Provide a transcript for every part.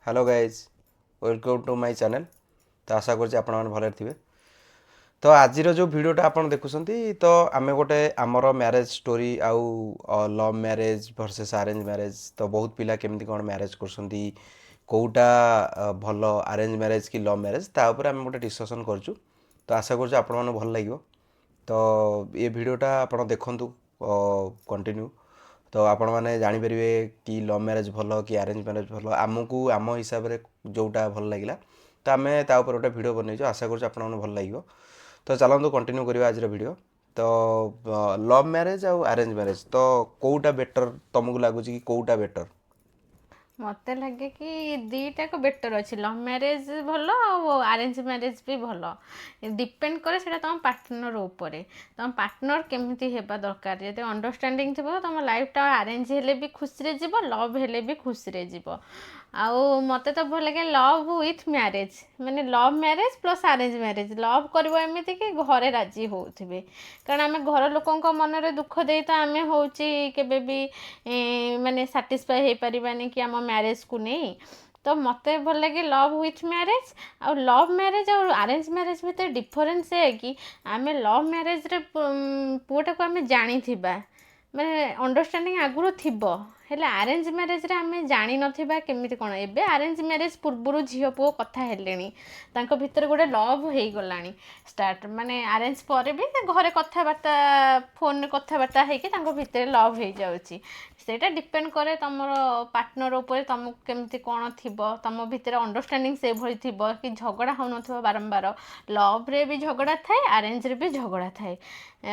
Hello guys welcome to my channel. तो आशा करछि आपण माने भले थिबे। तो आज जो भिडियोटा आपण देखुछंती तो आमे गोटे आमर मैरेज स्टोरी आउ love marriage versus arrange marriage तो बहुत पिला केमती कोन मैरेज करछंती कोउटा भलो अरेंज मैरेज कि लव मैरेज ता ऊपर आमे गोटे डिस्कशन करछु। तो आशा करछि आपण माने भल लागिवो। तो ये भिडियोटा आपण देखंतु कंटिन्यू तो आपण मैंने जापर कि लव मैरेज भल कि अरेंज मैरेज भल आमको आम हिसाब से जोटा भल लगे तो आम तापर गोटे भिड बनईचु। आशा कर भल लगे। तो चलते कंटिन्यू करवा आज भिड। तो लव मैरेज आउ अरेंज मैरेज तो कौटा बेटर तुमको लगुच कि कौटा बेटर? मत लगे कि दीटा को बेटर अच्छे लव मैरेज भल आरेंज मैरेज भी भल डिपेंड करे से तुम पार्टनर उपर तुम पार्टनर केमी हेबा दरकार जब अंडरस्टैंडिंग थी तुम लाइफ टा आरेंज हेले भी खुशी जीव लव हेले भी खुशी जीव। आउ मत तो भल लगे लव विथ मैरेज माने love marriage plus arrange marriage love कर एमती कि घरे राजी होउथिबे कारण आम घर लोक मनरे दुख दे तो आम हूँ के माने साटिस्फाई हो पारानी कि आम मैरेज को नहीं। तो मत भल लगे लव विथ मैरेज आ लव मैरेज और अरेंज मैरेज भितर डिफरेन्स है कि आम लव मैरेज रे पुआटा को आम जानी माने अंडरस्टैंडिंग आगुरी थिबो हेले अरेंज मैरेज रे आमे जानी नथिबा केमिति कोन एबे अरेंज मैरेज पूर्वरु झियो पुओ कथा हेलेनी तांको भितर गोटे लव हेई गलानी स्टार्ट माने अरेंज पर भी घरे कथाबार्ता फोन रे कथाबार्ता हेकी तांको भितर लव हेई जाउची। सेटा डिपेंड करे तमरो पार्टनर ऊपर तुमको केमिति कोन थिबो तम भितर अंडरस्टैंडिंग से भली थिबो कि झगड़ा हो नथिबो बारंबार लव रे भी झगड़ा थाए अरेंज रे भी झगड़ा थाए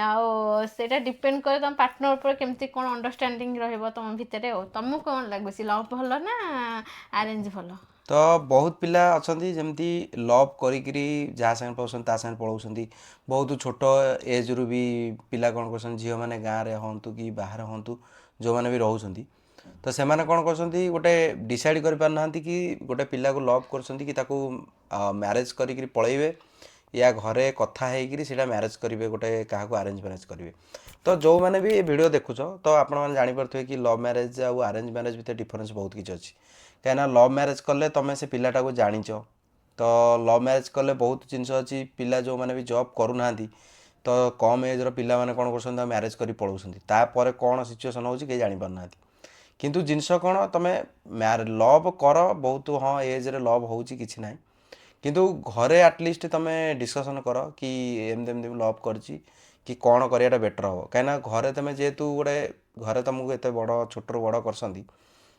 आउ सेटा डिपेंड करे तुम पार्टनर ऊपर केमिति कोन अंडरस्टैंडिंग रहइबो तुम भितर तुमको कौन लगुच लव भल ना अरेंज भल? तो बहुत पिला अच्छी जमती लव करी जहाँ संगे पाऊँ ता संगे पलाऊँ बहुत छोट एज रु भी पिला कौन कर झील मैंने गाँव में हूँ कि बाहर हूँ जो मैंने भी रोच तो से कौन कर गोटे डिसाइड कर पारना कि गोटे पिला को लव कर मैरेज करी पलैबे या घरे कथा होता मैरेज करेंगे गोटे क्या अरेंज मैरेज करेंगे। तो जो मैंने भी वीडियो देखुच तो आपण मैंने जापर कि लव मैरेज आउ अरेंज मैरेज भितर डिफरेन्स बहुत किसी अच्छी कहीं लव मैरेज कले तुम से पिलाटा को जाच तो लव मैरेज कले बहुत जिनस अच्छी पिला जो मैंने भी जॉब करूना तो कम एज पिला मैंने कौन कर मैरेज कर पलाऊँ कौन सिचुएसन हो जापारना किंतु जिनस कौन तुम लव कर बहुत हाँ एज रे लव हो कि ना किंतु घरे आटलिस्ट तुम डिस्कसन कर कि एमती लव कर कि कौन कराटा बेटर हम कहीं घरे तुम जेहेतु गोटे घरे तुमको एत बड़ छोट बड़ कर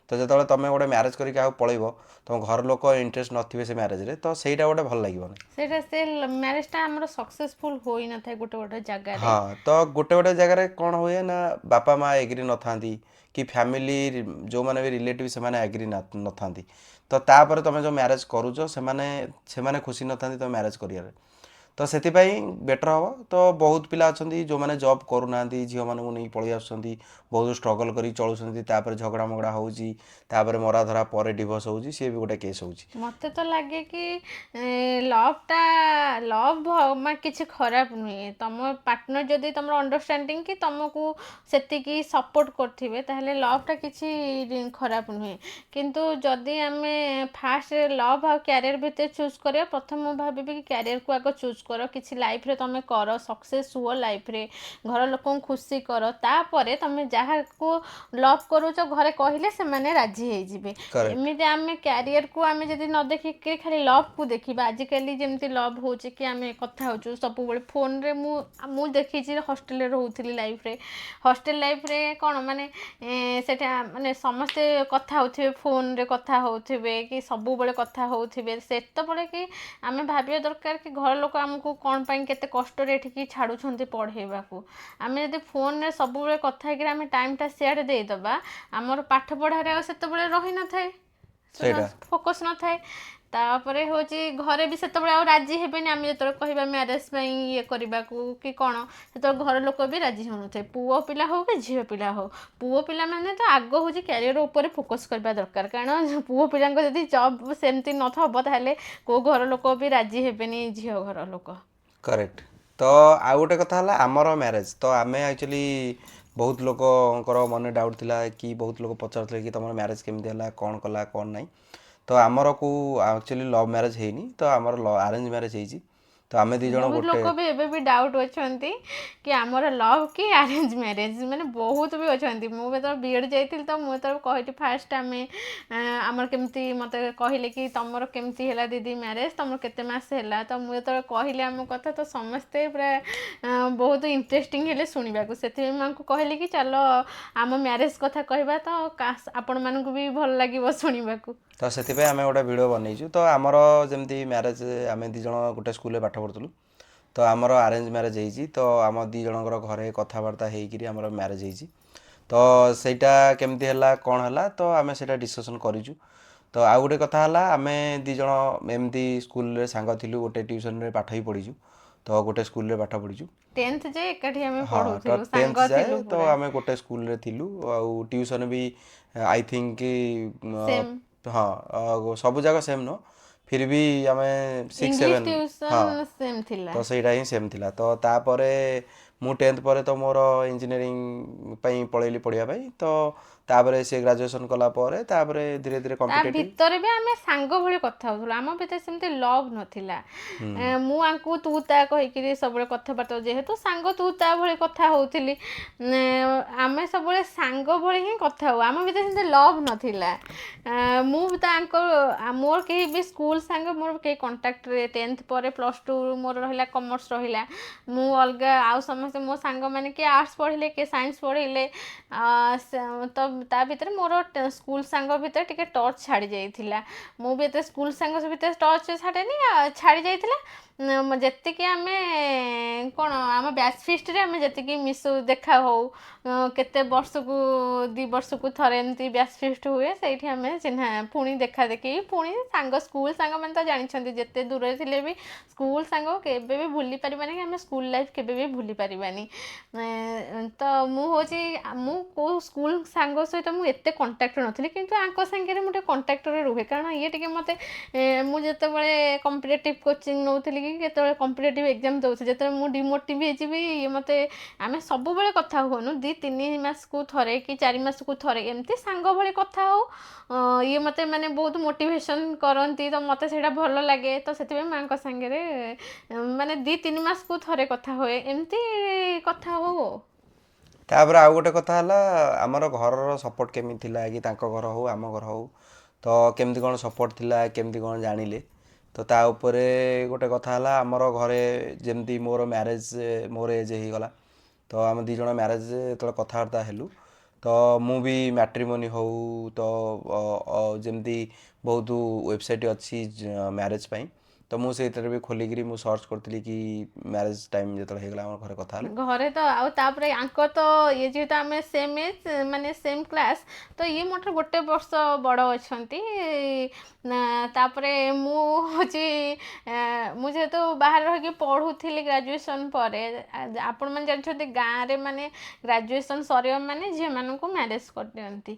तो जो तुम गोटे मैरेज कर पलैब तुम घर लोक इंटरेस्ट नथिबे से मैरेज रे तो सहीटा गोटे भल लगे सेटा से मैरेजटा हमर सक्सेसफुल होई न थाए गोटे गोटे जगह रे। हाँ तो गोटे गोटे जगह कौन हुए ना बापा माँ एग्री न था कि फैमिली जो मैंने भी रिलेटिव से एग्री न था तो तापर तुम जो मैरेज करुच से खुशी न था तुम मैरेज कर तो से बेटर हम तो बहुत पिला अच्छा जो मैंने जॉब करूना झील मानू नहीं पलि आस बहुत स्ट्रगल कर चलुँच झगड़ा मगड़ा होपर मराधरा पर डिवोर्स हो सी भी गोटे केस हो। मत तो लगे कि लवटा लव किसी खराब नुहे तुम पार्टनर जदि तुम अंडरस्टैंडिंग कि तुमको से सपोर्ट करेंगे ताहले लवटा किसी खराब नुहे किंतु जदि आम फास्ट लव आ क्यारियर भितर चूज कर प्रथम भावी कि क्यारियर को आग चूज कर कि लाइफ रे तुम कर सक्सेस हुआ लाइफ रे घर लोक खुशी कर तापर तुम जहाँ को लव करुच घरे कहले से माने राजी हो करेक्ट एमती आम क्यारियर को आम जब न देखिक खाली लव को देखा आजिकल जमी लव हो कि आम कथा हो सब फोन रे मु देखी हस्टेल रोली लाइफ रे हस्टेल लाइफ रे कौन माने सेटा माने समस्ते कथा होथिबे फोन रे कथा होथिबे कि सब बड़े कथा होथिबे सेतबेले कि आम भाविया दरकार कि घर लोक आमको कौन पाई केते कष्ट रे एठिकी छाड़ुछंती पढ़ेबा को आम जब फोन रे सब बड़े कथा होकर आम टाइमटा सियाड़े देदेबा आमर पाठ पढ़ारे से रही न थाए फोकस न थाए तापरे होची घरे भी सेतबेले आ राजी हेबेनी आम जो कहबा मैरेज ये करने को कि कौन से घर लोक भी राजी हो थे पुओ पिला हो कि झील पिला हो पुओ पिला माने तो आग हूँ क्यारियर उपर फोकस करवा दरकार कारण पुओ पिला जब जॉब सेमती नथबो ताहले को घर लोक भी राजी हेबेनी झील घर लोक। करेक्ट। तो आउ गोटे कथा आमर मैरेज तो आम एक्चुअली बहुत लोक मन डाउट थिला कि बहुत लोग पचार कि तुम मैरेज केमती है कौन कला कौन ना ତ ଆମର କେଉଁ ଆକ୍ଚୁଆଲି ଲଭ୍ ମ୍ୟାରେଜ୍ ହେଇନି, ତ ଆମର ଆରେଞ୍ଜ ମ୍ୟାରେଜ୍ ହେଇଛି। ତ ଆମେ ଦୁଇ ଜଣ ବହୁତ ଗୋଟେ ଲୋକ ବି ଏବେ ବି ଡାଉଟ୍ ଅଛନ୍ତି କି ଆମର ଲଭ୍ କି ଆରେଞ୍ଜ ମ୍ୟାରେଜ୍, ମାନେ ବହୁତ ବି ଅଛନ୍ତି। ମୁଁ ଯେତେବେଳେ ବିଏଡ଼୍ ଯାଇଥିଲି ତ ମୁଁ ଯେତେବେଳେ କହିଲି ଫାଷ୍ଟ ଆମର କେମିତି ମୋତେ କହିଲେ କି ତମର କେମିତି ହେଲା ଦିଦି ମ୍ୟାରେଜ୍, ତମର କେତେ ମାସ ହେଲା, ତ ମୁଁ ଯେତେବେଳେ କହିଲି ଆମ କଥା ତ ସମସ୍ତେ ପୁରା ବହୁତ ଇଣ୍ଟରେଷ୍ଟିଂ ହେଲେ ଶୁଣିବାକୁ। ସେଥିପାଇଁ ମୁଁ ଆଙ୍କୁ କହିଲି କି ଚାଲ ଆମ ମ୍ୟାରେଜ୍ କଥା କହିବା, ତ ଆପଣମାନଙ୍କୁ ବି ଭଲ ଲାଗିବ ଶୁଣିବାକୁ। ତ ସେଥିପାଇଁ ଆମେ ଗୋଟେ ଭିଡ଼ିଓ ବନେଇଛୁ। ତ ଆମର ଯେମିତି ମ୍ୟାରେଜ୍, ଆମେ ଦୁଇ ଜଣ ଗୋଟେ ସ୍କୁଲରେ ପାଠ ପଢ଼ୁଥିଲୁ, ତ ଆମର ଆରେଞ୍ଜ ମ୍ୟାରେଜ୍ ହେଇଛି। ତ ଆମ ଦୁଇ ଜଣଙ୍କର ଘରେ କଥାବାର୍ତ୍ତା ହେଇକିରି ଆମର ମ୍ୟାରେଜ୍ ହେଇଛି। ତ ସେଇଟା କେମିତି ହେଲା କ'ଣ ହେଲା ତ ଆମେ ସେଇଟା ଡିସ୍କସନ୍ କରିଛୁ। ତ ଆଉ ଗୋଟେ କଥା ହେଲା, ଆମେ ଦୁଇ ଜଣ ଏମିତି ସ୍କୁଲରେ ସାଙ୍ଗ ଥିଲୁ, ଗୋଟେ ଟ୍ୟୁସନରେ ପାଠ ବି ପଢ଼ିଛୁ, ତ ଗୋଟେ ସ୍କୁଲରେ ପାଠ ପଢ଼ିଛୁ। 10th ଯାଏ ଏକାଠି ଆମେ ହଁ, ତ ପଢ଼ୁଥିଲୁ, 10th ସାଙ୍ଗ ଯାଏ ଥିଲୁ ତ ପୁରା ଆମେ ଗୋଟେ ସ୍କୁଲରେ ଥିଲୁ। ଆଉ tuition B I think same. ହଁ, ସବୁ ଜାଗା ସେମ୍ ନୁହଁ, ଫିର୍ ବି ଆମେ 6 ଇଂଲିଶ 7 ହଁ, ଟିଉସନ୍ ସେମ୍ ଥିଲା। ତ ସେଇଟା ହିଁ ସେମ୍ ଥିଲା। ତ ତାପରେ ମୁଁ 10th ପରେ ତ ମୋର ଇଞ୍ଜିନିୟରିଂ ପାଇଁ ପଳେଇଲି ପଢ଼ିବା ପାଇଁ। ତ ତାପରେ ସେ ଗ୍ରାଜୁଏସନ୍ କଲା ପରେ ତାପରେ ଧୀରେ ଧୀରେ ତା କମ୍ପିଟେଟିଭ୍। ଭିତରେ ବି ଆମେ ସାଙ୍ଗ ଭଳି କଥା ହେଉଥିଲୁ, ଆମ ଭିତରେ ସେମିତି ଲଭ୍ ନଥିଲା। ହୁଁ ମୁଁ ଆଙ୍କୁ ତୁ ତା କହିକିରି ସବୁବେଳେ କଥାବାର୍ତ୍ତା, ଯେହେତୁ ସାଙ୍ଗ ତୁ ତା ଭଳି କଥା ହେଉଥିଲି, ଆମେ ସବୁବେଳେ ସାଙ୍ଗ ଭଳି ହିଁ କଥା ହେଉ, ଆମ ଭିତରେ ସେମିତି ଲଭ୍ ନଥିଲା। ମୁଁ ତାଙ୍କ ମୋର କେହି ବି ସ୍କୁଲ ସାଙ୍ଗ ମୋର କେହି କଣ୍ଟାକ୍ଟରେ 10th ପରେ +2 ମୋର ରହିଲା କମର୍ସ ରହିଲା। ମୁଁ ଅଲଗା, ଆଉ ସମସ୍ତେ ମୋ ସାଙ୍ଗମାନେ କିଏ ଆର୍ଟ୍ସ ପଢ଼ିଲେ କିଏ ସାଇନ୍ସ ପଢ଼ିଲେ, ତ ତା ଭିତରେ ମୋର ସ୍କୁଲ ସାଙ୍ଗ ଭିତରେ ଟିକେ ଟଚ୍ ଛାଡ଼ି ଯାଇଥିଲା। ମୁଁ ବି ଏତେ ସ୍କୁଲ ସାଙ୍ଗ ଭିତରେ ଟଚ୍ ଛାଡ଼େନି, ଛାଡ଼ି ଯାଇଥିଲା। ଯେତିକି ଆମେ କ'ଣ ଆମ ବ୍ୟାଚ୍ ଫିଷ୍ଟରେ ଆମେ ଯେତିକି ଦେଖା ହଉ, କେତେ ବର୍ଷକୁ 2 ବର୍ଷକୁ ଥରେ ଏମିତି ବ୍ୟାଚ୍ ଫିଷ୍ଟ ହୁଏ, ସେଇଠି ଆମେ ଚିହ୍ନା ପୁଣି ଦେଖା ଦେଖି ପୁଣି ସାଙ୍ଗ, ସ୍କୁଲ ସାଙ୍ଗମାନେ ତ ଜାଣିଛନ୍ତି ଯେତେ ଦୂରରେ ଥିଲେ ବି ସ୍କୁଲ ସାଙ୍ଗ କେବେ ବି ଭୁଲି ପାରିବାନି, କି ଆମେ ସ୍କୁଲ ଲାଇଫ୍ କେବେ ବି ଭୁଲି ପାରିବାନି। ତ ମୁଁ କେଉଁ ସ୍କୁଲ ସାଙ୍ଗ ସହିତ ମୁଁ ଏତେ କଣ୍ଟାକ୍ଟରେ ନଥିଲି, କିନ୍ତୁ ଆଙ୍କ ସାଙ୍ଗରେ ମୁଁ ଟିକେ କଣ୍ଟାକ୍ଟରେ ରୁହେ, କାରଣ ଇଏ ଟିକେ ମୋତେ ମୁଁ ଯେତେବେଳେ କମ୍ପିଟେଟିଭ୍ କୋଚିଂ ନେଉଥିଲି କି କେତେବେଳେ କମ୍ପିଟେଟିଭ୍ ଏକ୍ଜାମ୍ ଦେଉଥିଲି, ଯେତେବେଳେ ମୁଁ ଡିମୋଟିଭ୍ ହେଇଯିବି, ଇଏ ମୋତେ, ଆମେ ସବୁବେଳେ କଥା ହୁଅନୁ, 2-3 ମାସକୁ ଥରେ କି 4 ମାସକୁ ଥରେ ଏମିତି ସାଙ୍ଗ ଭଳି କଥା ହଉ। ଇଏ ମୋତେ ମାନେ ବହୁତ ମୋଟିଭେସନ୍ କରନ୍ତି, ତ ମୋତେ ସେଇଟା ଭଲ ଲାଗେ। ତ ସେଥିପାଇଁ ମାଆଙ୍କ ସାଙ୍ଗରେ ମାନେ 2-3 ମାସକୁ ଥରେ କଥା ହୁଏ, ଏମିତି କଥା ହଉ। ତାପରେ ଆଉ ଗୋଟେ କଥା ହେଲା, ଆମର ଘରର ସପୋର୍ଟ କେମିତି ଥିଲା, କି ତାଙ୍କ ଘର ହଉ ଆମ ଘର ହଉ, ତ କେମିତି କ'ଣ ସପୋର୍ଟ ଥିଲା, କେମିତି କ'ଣ ଜାଣିଲେ। ତ ତା ଉପରେ ଗୋଟେ କଥା ହେଲା, ଆମର ଘରେ ଯେମିତି ମୋର ଏଜ୍ ହେଇଗଲା, ତ ଆମେ ଦୁଇ ଜଣ ମ୍ୟାରେଜ୍ ଯେତେବେଳେ କଥାବାର୍ତ୍ତା ହେଲୁ, ତ ମୁଁ ବି ମ୍ୟାଟ୍ରିମୋନି ହଉ, ତ ଯେମିତି ବହୁତ ୱେବସାଇଟ୍ ଅଛି ମ୍ୟାରେଜ୍ ପାଇଁ, ତ ମୁଁ ସେଇଥିରେ ବି ଖୋଲିକିରି ମୁଁ ସର୍ଚ୍ଚ କରିଥିଲି କି ମ୍ୟାରେଜ୍ ଟାଇମ୍ ଯେତେବେଳେ ହେଇଗଲା ଆମ ଘରେ କଥା ହେଲୁ। ଘରେ ତ, ଆଉ ତାପରେ ଆଙ୍କ ତ ଇଏ ଯେହେତୁ ଆମେ ସେମ୍ ଏଜ୍, ମାନେ ସେମ୍ କ୍ଲାସ୍, ତ ଇଏ ମୋ ଠାରୁ 1 ବର୍ଷ ବଡ଼ ଅଛନ୍ତି। ତାପରେ ମୁଁ ମୁଁ ଯେହେତୁ ବାହାରେ ରହିକି ପଢ଼ୁଥିଲି ଗ୍ରାଜୁଏସନ୍ ପରେ, ଆପଣମାନେ ଜାଣିଛନ୍ତି ଗାଁରେ ମାନେ ଗ୍ରାଜୁଏସନ୍ ସରିବ ମାନେ ଝିଅମାନଙ୍କୁ ମ୍ୟାରେଜ୍ କରିଦିଅନ୍ତି।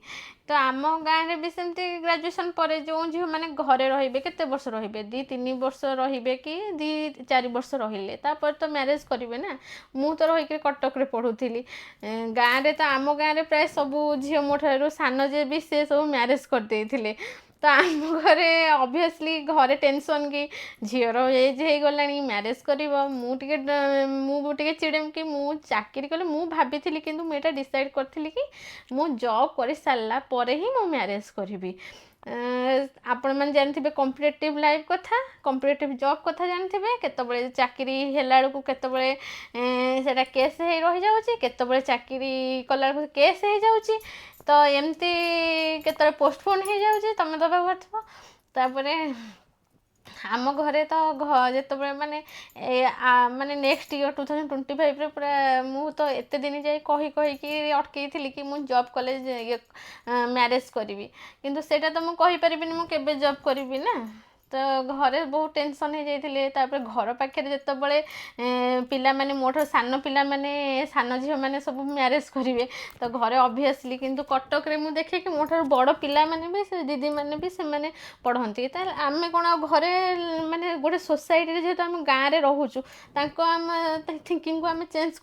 ତ ଆମ ଗାଁରେ ବି ସେମିତି ଗ୍ରାଜୁଏସନ୍ ପରେ ଯେଉଁ ଝିଅମାନେ ଘରେ ରହିବେ, କେତେ ବର୍ଷ ରହିବେ, 2-3 ବର୍ଷ ରହିବେ କି 2-4 ବର୍ଷ ରହିଲେ ତାପରେ ତ ମ୍ୟାରେଜ୍ କରିବେ ନା। ମୁଁ ତ ରହିକି କଟକରେ ପଢ଼ୁଥିଲି। ଗାଁରେ ତ, ଆମ ଗାଁରେ ପ୍ରାୟ ସବୁ ଝିଅ ମୋ ଠାରୁ ସାନ ଯିଏ ବି ସେ ସବୁ ମ୍ୟାରେଜ୍ କରିଦେଇଥିଲେ। ତ ଆମ ଘରେ ଅବଭିୟସ୍ଲି ଘରେ ଟେନସନ୍ କି ଝିଅର ଏଜ୍ ହେଇଗଲାଣି, ମ୍ୟାରେଜ୍ କରିବ। ମୁଁ ଟିକେ ଚିଡ଼େ କି ମୁଁ ଚାକିରି କଲେ, ମୁଁ ଭାବିଥିଲି, କିନ୍ତୁ ମୁଁ ଏଇଟା ଡିସାଇଡ଼୍ କରିଥିଲି କି ମୁଁ ଜବ୍ କରିସାରିଲା ପରେ ହିଁ ମୁଁ ମ୍ୟାରେଜ୍ କରିବି। ଆପଣମାନେ ଜାଣିଥିବେ କମ୍ପିଟେଟିଭ୍ ଲାଇଫ୍ କଥା, କମ୍ପିଟେଟିଭ୍ ଜବ୍ କଥା ଜାଣିଥିବେ, କେତେବେଳେ ଚାକିରି ହେଲା ବେଳକୁ କେତେବେଳେ ସେଇଟା କେସ୍ ହେଇ ରହିଯାଉଛି, କେତେବେଳେ ଚାକିରି କଲାବେଳକୁ କେସ୍ ହେଇଯାଉଛି, ତ ଏମିତି କେତେବେଳେ ପୋଷ୍ଟପୋନ୍ ହେଇଯାଉଛି, ତମେ ତ ଭାବୁଥିବ। ତାପରେ ଆମ ଘରେ ତ ଯେତେବେଳେ ମାନେ ନେକ୍ସଟ ଇୟର୍ 2025ରେ ପୁରା ମୁଁ ତ ଏତେ ଦିନ ଯାଇ କହିକି ଅଟକେଇଥିଲି କି ମୁଁ ଜବ୍ କଲେ ମ୍ୟାରେଜ୍ କରିବି, କିନ୍ତୁ ସେଇଟା ତ ମୁଁ କହିପାରିବିନି ମୁଁ କେବେ ଜବ୍ କରିବି ନା। ତ ଘରେ ବହୁତ ଟେନସନ୍ ହେଇଯାଇଥିଲେ। ତାପରେ ଘର ପାଖରେ ଯେତେବେଳେ ପିଲାମାନେ ମୋଠୁ ସାନ ପିଲାମାନେ ସାନ ଝିଅମାନେ ସବୁ ମ୍ୟାରେଜ୍ କରିବେ ତ ଘରେ ଅବଭିୟସଲି, କିନ୍ତୁ କଟକରେ ମୁଁ ଦେଖେ କି ମୋଠାରୁ ବଡ଼ ପିଲାମାନେ ବି ସେ ଦିଦିମାନେ ବି ସେମାନେ ପଢ଼ନ୍ତି। ତାହେଲେ ଆମେ କ'ଣ ଆଉ ଘରେ ମାନେ ଗୋଟେ ସୋସାଇଟିରେ ଯେହେତୁ ଆମେ ଗାଁରେ ରହୁଛୁ ତାଙ୍କ ଆମେ ଥିଙ୍କିଙ୍ଗକୁ ଆମେ ଚେଞ୍ଜ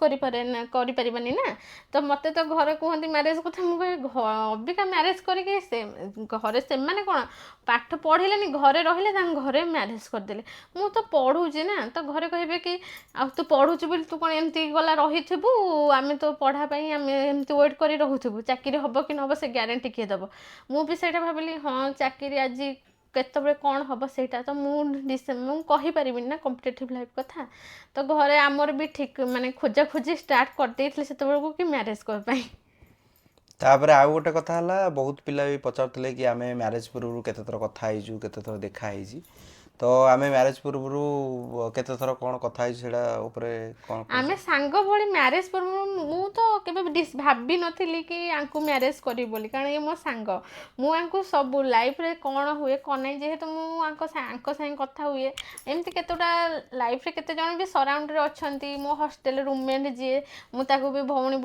କରିପାରିବାନି ନା। ତ ମୋତେ ତ ଘରେ କୁହନ୍ତି ମ୍ୟାରେଜ୍ କଥା, ମୁଁ କହେ ଅବିକା ମ୍ୟାରେଜ୍ କରିକି ଘରେ ସେମାନେ କ'ଣ ପାଠ ପଢ଼ିଲେନି, ଘରେ ରହିଲେ ତାଙ୍କ ଘରେ ମ୍ୟାରେଜ୍ କରିଦେଲେ। ମୁଁ ତ ପଢ଼ୁଛି ନା, ତ ଘରେ କହିବେ କି ଆଉ ତୁ ପଢ଼ୁଛୁ ବୋଲି ତୁ କ'ଣ ଏମିତି ଗଲା ରହିଥିବୁ, ଆମେ ତ ପଢ଼ା ପାଇଁ ଆମେ ଏମିତି ୱେଟ୍ କରି ରହୁଥିବୁ, ଚାକିରି ହେବ କି ନ ହେବ ସେ ଗ୍ୟାରେଣ୍ଟି କିଏ ଦେବ। ମୁଁ ବି ସେଇଟା ଭାବିଲି, ହଁ ଚାକିରି ଆଜି କେତେବେଳେ କ'ଣ ହେବ ସେଇଟା ତ ମୁଁ କହିପାରିବିନି ନା କମ୍ପିଟେଟିଭ୍ ଲାଇଫ୍ କଥା। ତ ଘରେ ଆମର ବି ଠିକ୍ ମାନେ ଖୋଜାଖୋଜି ଷ୍ଟାର୍ଟ କରିଦେଇଥିଲେ ସେତେବେଳକୁ କି ମ୍ୟାରେଜ୍ କରିବା ପାଇଁ। ତାପରେ ଆଉ ଗୋଟେ କଥା ହେଲା, ବହୁତ ପିଲା ବି ପଚାରୁଥିଲେ କି ଆମେ ମ୍ୟାରେଜ୍ ପୂର୍ବରୁ କେତେଥର କଥା ହେଇଛୁ, କେତେଥର ଦେଖା ହେଇଛି। ତ ଆମେ ମ୍ୟାରେଜ୍ ପୂର୍ବରୁ କେତେଥର କ'ଣ କଥା ହେଇଛୁ ସେଇଟା ଉପରେ କ'ଣ ଆମେ କହୁଛ? ସାଙ୍ଗ ଭଳି ମ୍ୟାରେଜ୍ ପୂର୍ବରୁ ମୁଁ ତ କେବେ ଭାବିନଥିଲି କି ଆଙ୍କୁ ମ୍ୟାରେଜ୍ କରିବି ବୋଲି, କାରଣ ଇଏ ମୋ ସାଙ୍ଗ। ମୁଁ ଆଙ୍କୁ ସବୁ ଲାଇଫ୍ରେ କ'ଣ ହୁଏ କ'ଣ ନାହିଁ, ଯେହେତୁ ମୁଁ ଆଙ୍କ ସାଙ୍ଗେ କଥା ହୁଏ, ଏମିତି କେତେଟା ଲାଇଫ୍ରେ କେତେ ଜଣ ବି ସରାଉଣ୍ଡରେ ଅଛନ୍ତି। ମୋ ହଷ୍ଟେଲ ରୁମ୍ମେଟ୍ ଯିଏ, ମୁଁ ତାକୁ ବି ଭଉଣୀ